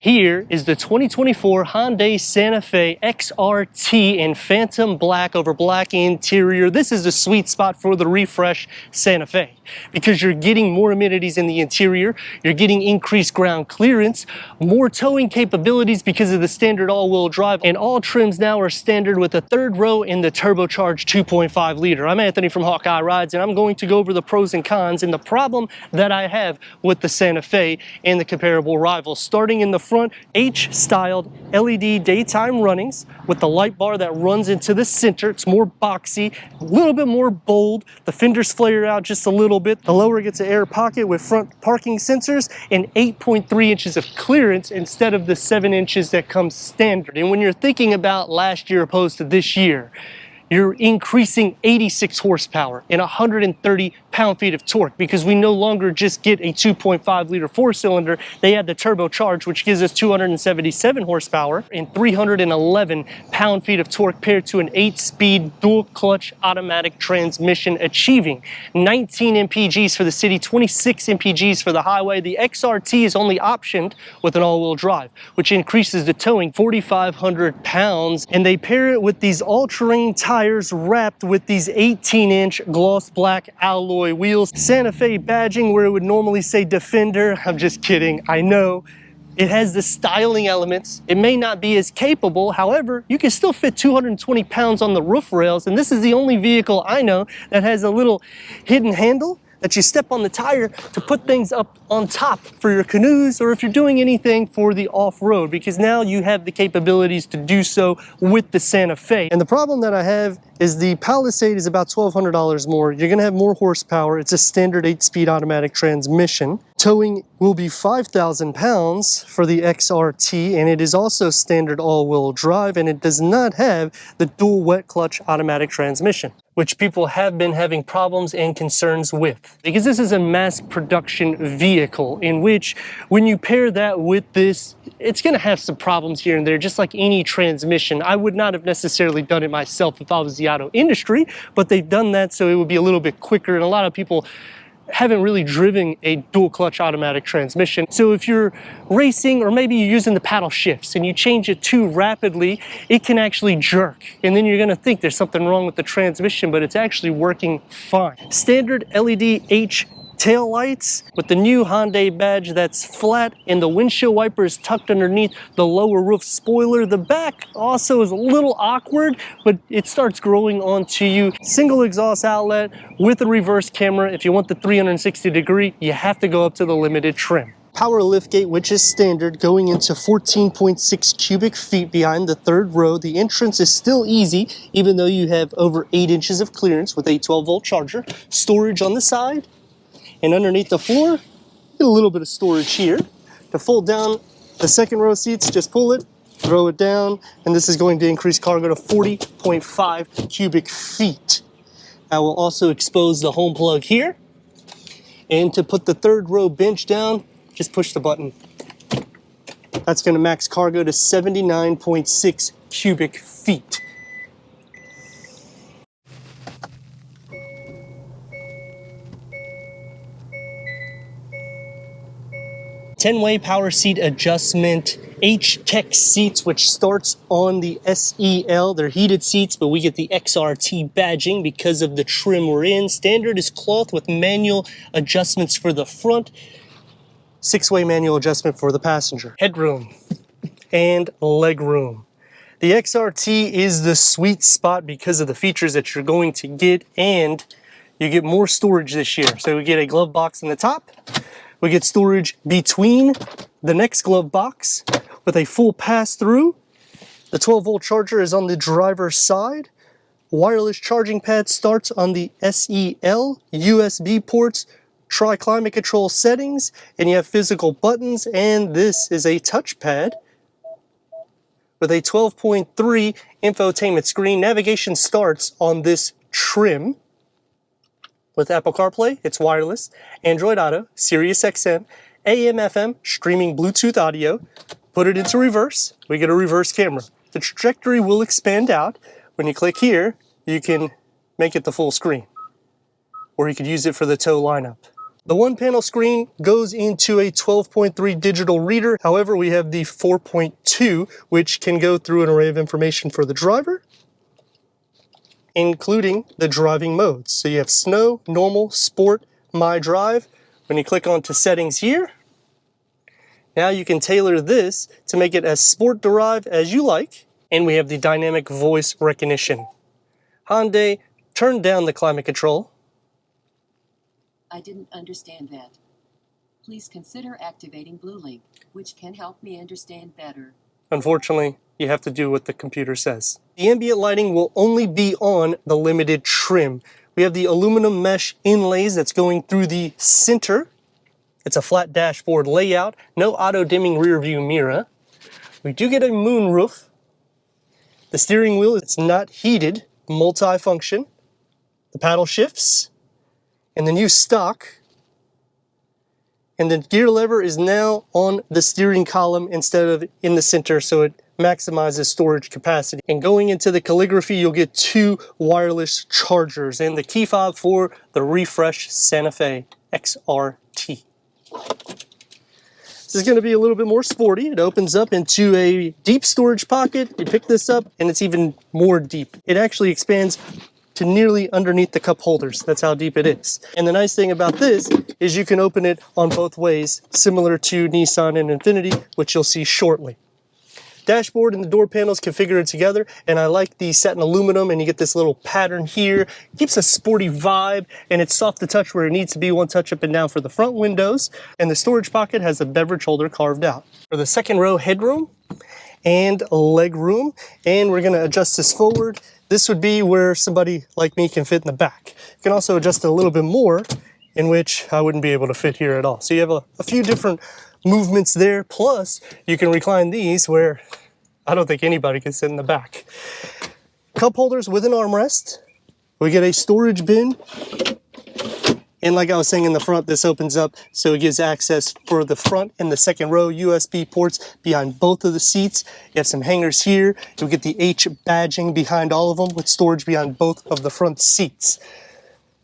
Here is the 2024 Hyundai Santa Fe XRT in Phantom Black over black interior. This is the sweet spot for the refresh Santa Fe because you're getting more amenities in the interior, you're getting increased ground clearance, more towing capabilities because of the standard all-wheel drive, and all trims now are standard with a third row in the turbocharged 2.5 liter. I'm Anthony from Hawkeye Rides, and I'm going to go over the pros and cons and the problem that I have with the Santa Fe and the comparable rivals. Starting in the front, H-styled LED daytime runnings with the light bar that runs into the center. It's more boxy, a little bit more bold. The fenders flare out just a little bit. The lower gets an air pocket with front parking sensors and 8.3 inches of clearance instead of the 7 inches that comes standard. And when you're thinking about last year opposed to this year, you're increasing 86 horsepower and 130 pound-feet of torque because we no longer just get a 2.5 liter four-cylinder. They add the turbocharge, which gives us 277 horsepower and 311 pound-feet of torque paired to an 8-speed dual-clutch automatic transmission, achieving 19 mpgs for the city, 26 mpgs for the highway. The XRT is only optioned with an all-wheel drive, which increases the towing 4,500 pounds, and they pair it with these all-terrain tires wrapped with these 18-inch gloss black alloy wheels. Santa Fe badging where it would normally say Defender. I'm just kidding, I know. It has the styling elements. It may not be as capable, however, you can still fit 220 pounds on the roof rails, and this is the only vehicle I know that has a little hidden handle that you step on the tire to put things up on top for your canoes or if you're doing anything for the off-road, because now you have the capabilities to do so with the Santa Fe. And the problem that I have is the Palisade is about $1,200 more. You're gonna have more horsepower. It's a standard 8-speed automatic transmission. Towing will be 5,000 pounds for the XRT, and it is also standard all-wheel drive, and it does not have the dual wet clutch automatic transmission, which people have been having problems and concerns with. Because this is a mass production vehicle in which when you pair that with this, it's gonna have some problems here and there, just like any transmission. I would not have necessarily done it myself if I was the auto industry, but they've done that so it would be a little bit quicker, and a lot of people haven't really driven a dual clutch automatic transmission. So if you're racing or maybe you're using the paddle shifts and you change it too rapidly, it can actually jerk. And then you're gonna think there's something wrong with the transmission, but it's actually working fine. Standard LED H tail lights with the new Hyundai badge that's flat, and the windshield wipers tucked underneath the lower roof spoiler. The back also is a little awkward, but it starts growing onto you. Single exhaust outlet with a reverse camera. If you want the 360 degree, you have to go up to the limited trim. Power liftgate, which is standard, going into 14.6 cubic feet behind the third row. The entrance is still easy, even though you have over 8 inches of clearance with a 12-volt charger. Storage on the side. And underneath the floor, get a little bit of storage here. To fold down the second row seats, just pull it, throw it down, and this is going to increase cargo to 40.5 cubic feet. I will also expose the home plug here. And to put the third row bench down, just push the button. That's going to max cargo to 79.6 cubic feet. 10-way power seat adjustment, Htech seats, which starts on the SEL. They're heated seats, but we get the XRT badging because of the trim we're in. Standard is cloth with manual adjustments for the front, 6-way manual adjustment for the passenger. Headroom and leg room. The XRT is the sweet spot because of the features that you're going to get, and you get more storage this year. So we get a glove box in the top. We get storage between the next glove box with a full pass-through. The 12-volt charger is on the driver's side. Wireless charging pad starts on the SEL. USB ports, tri-climate control settings, and you have physical buttons, and this is a touchpad with a 12.3 infotainment screen. Navigation starts on this trim. With Apple CarPlay, it's wireless, Android Auto, Sirius XM, AM, FM, streaming Bluetooth audio. Put it into reverse, we get a reverse camera. The trajectory will expand out. When you click here, you can make it the full screen. Or you could use it for the tow lineup. The one panel screen goes into a 12.3 digital reader. However, we have the 4.2, which can go through an array of information for the driver, including the driving modes. So you have snow, normal, sport, my drive. When you click onto settings here, now you can tailor this to make it as sport derived as you like. And we have the dynamic voice recognition. Hyundai, turn down the climate control. I didn't understand that. Please consider activating Blue Link, which can help me understand better. Unfortunately, you have to do what the computer says. The ambient lighting will only be on the limited trim. We have the aluminum mesh inlays that's going through the center. It's a flat dashboard layout, no auto dimming rear view mirror. We do get a moonroof. The steering wheel is not heated, multi-function. The paddle shifts. And the new stock, and the gear lever is now on the steering column instead of in the center, so it maximizes storage capacity. And going into the calligraphy, you'll get 2 wireless chargers and the key fob for the refreshed Santa Fe XRT. This is going to be a little bit more sporty. It opens up into a deep storage pocket. You pick this up and it's even more deep. It actually expands to nearly underneath the cup holders. That's how deep it is. And the nice thing about this is you can open it on both ways, similar to Nissan and Infiniti, which you'll see shortly. Dashboard and the door panels configured together, and I like the satin aluminum, and you get this little pattern here. Keeps a sporty vibe, and it's soft to touch where it needs to be. One touch up and down for the front windows, and the storage pocket has a beverage holder carved out. For the second row headroom and leg room, and we're going to adjust this forward. This would be where somebody like me can fit in the back. You can also adjust it a little bit more, in which I wouldn't be able to fit here at all. So you have a few different movements there, plus you can recline these where I don't think anybody can sit in the back. Cup holders with an armrest. We get a storage bin. And like I was saying in the front, this opens up so it gives access for the front and the second row USB ports behind both of the seats. You have some hangers here. You'll get the H badging behind all of them with storage behind both of the front seats.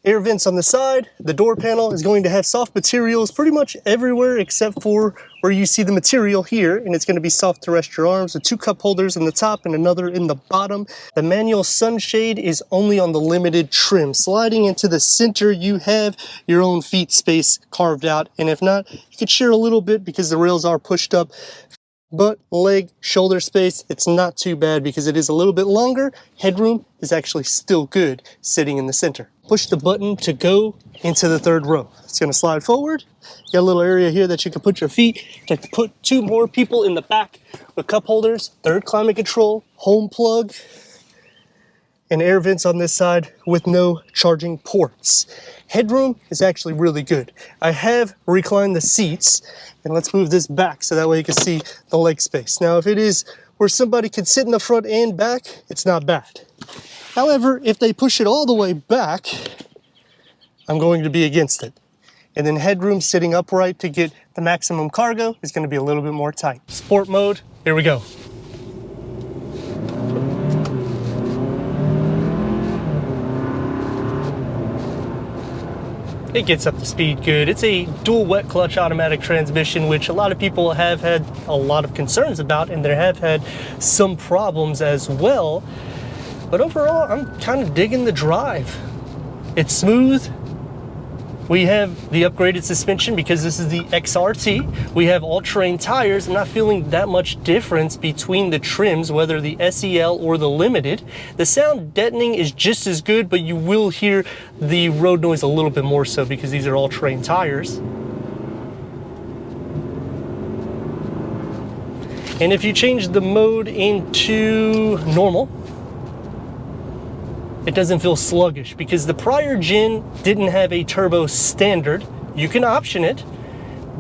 Air vents on the side. The door panel is going to have soft materials pretty much everywhere except for where you see the material here, and it's going to be soft to rest your arms with 2 cup holders in the top and another in the bottom. The manual sunshade is only on the limited trim. Sliding into the center, you have your own feet space carved out, and if not, you could share a little bit because the rails are pushed up. But leg, shoulder space, it's not too bad because it is a little bit longer. Headroom is actually still good sitting in the center. Push the button to go into the third row. It's going to slide forward. You got a little area here that you can put your feet. You can put 2 more people in the back with cup holders, third climate control, home plug, and air vents on this side with no charging ports. Headroom is actually really good. I have reclined the seats, and let's move this back so that way you can see the leg space. Now, if it is where somebody can sit in the front and back, it's not bad. However, if they push it all the way back, I'm going to be against it. And then headroom sitting upright to get the maximum cargo is going to be a little bit more tight. Sport mode, here we go. It gets up to speed good. It's a dual wet clutch automatic transmission, which a lot of people have had a lot of concerns about, and there have had some problems as well. But overall, I'm kind of digging the drive. It's smooth. We have the upgraded suspension because this is the XRT. We have all-terrain tires. I'm not feeling that much difference between the trims, whether the SEL or the Limited. The sound deadening is just as good, but you will hear the road noise a little bit more so because these are all-terrain tires. And if you change the mode into normal, it doesn't feel sluggish because the prior gen didn't have a turbo standard. You can option it,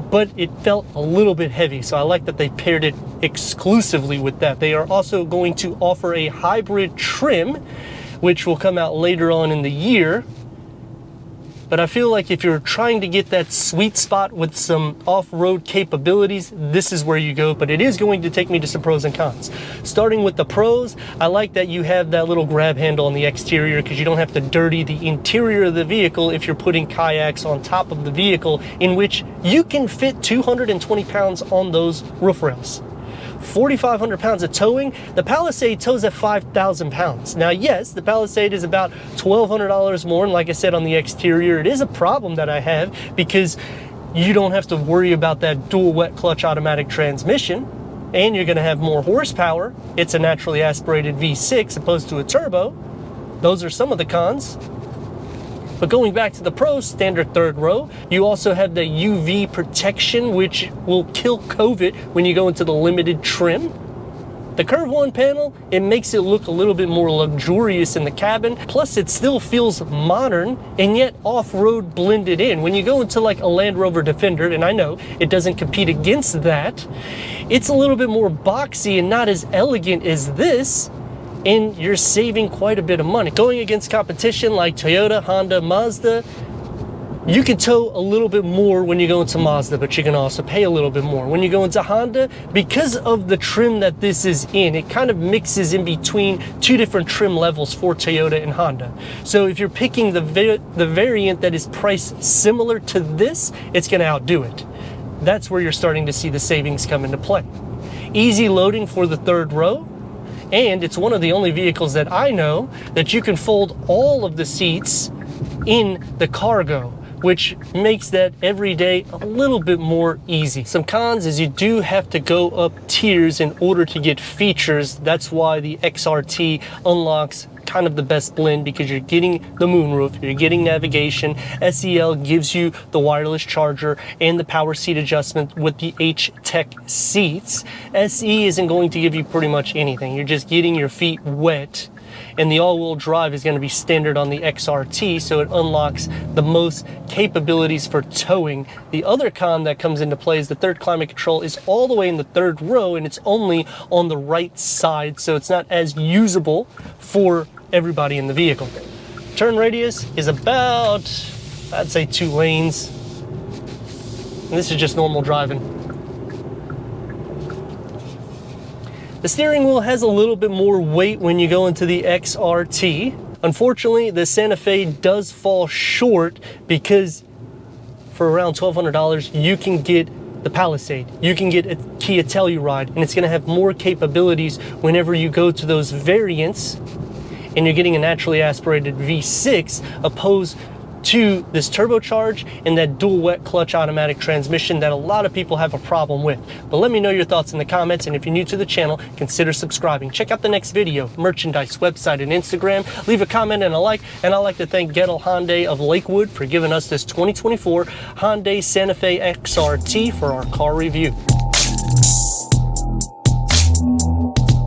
but it felt a little bit heavy. So I like that they paired it exclusively with that. They are also going to offer a hybrid trim, which will come out later on in the year. But I feel like if you're trying to get that sweet spot with some off-road capabilities, this is where you go. But it is going to take me to some pros and cons. Starting with the pros, I like that you have that little grab handle on the exterior because you don't have to dirty the interior of the vehicle if you're putting kayaks on top of the vehicle, in which you can fit 220 pounds on those roof rails. 4,500 pounds of towing. The Palisade tows at 5,000 pounds. Now, yes, the Palisade is about $1,200 more, and like I said, on the exterior, it is a problem that I have because you don't have to worry about that dual wet clutch automatic transmission, and you're going to have more horsepower. It's a naturally aspirated V6 opposed to a turbo. Those are some of the cons. But going back to the pros, standard third row, you also have the UV protection, which will kill COVID when you go into the limited trim. The Curve 1 panel, it makes it look a little bit more luxurious in the cabin. Plus, it still feels modern and yet off-road blended in. When you go into like a Land Rover Defender, and I know it doesn't compete against that, it's a little bit more boxy and not as elegant as this. And you're saving quite a bit of money. Going against competition like Toyota, Honda, Mazda, you can tow a little bit more when you go into Mazda, but you can also pay a little bit more. When you go into Honda, because of the trim that this is in, it kind of mixes in between two different trim levels for Toyota and Honda. So if you're picking the variant that is priced similar to this, it's gonna outdo it. That's where you're starting to see the savings come into play. Easy loading for the third row. And it's one of the only vehicles that I know that you can fold all of the seats in the cargo, which makes that every day a little bit more easy. Some cons is you do have to go up tiers in order to get features. That's why the XRT unlocks kind of the best blend, because you're getting the moonroof, you're getting navigation. SEL gives you the wireless charger and the power seat adjustment with the Htech seats. SE isn't going to give you pretty much anything. You're just getting your feet wet. And the all-wheel drive is going to be standard on the XRT, so it unlocks the most capabilities for towing. The other con that comes into play is the third climate control is all the way in the third row, and it's only on the right side, so it's not as usable for everybody in the vehicle. Turn radius is about, I'd say, 2 lanes. And this is just normal driving. The steering wheel has a little bit more weight when you go into the XRT. Unfortunately, the Santa Fe does fall short because for around $1,200, you can get the Palisade. You can get a Kia Telluride, and it's going to have more capabilities whenever you go to those variants, and you're getting a naturally aspirated V6 opposed to this turbocharge and that dual wet clutch automatic transmission that a lot of people have a problem with. But let me know your thoughts in the comments, and if you're new to the channel, consider subscribing. Check out the next video, merchandise, website, and Instagram. Leave a comment and a like, and I'd like to thank Gettle Hyundai of Lakewood for giving us this 2024 Hyundai Santa Fe XRT for our car review.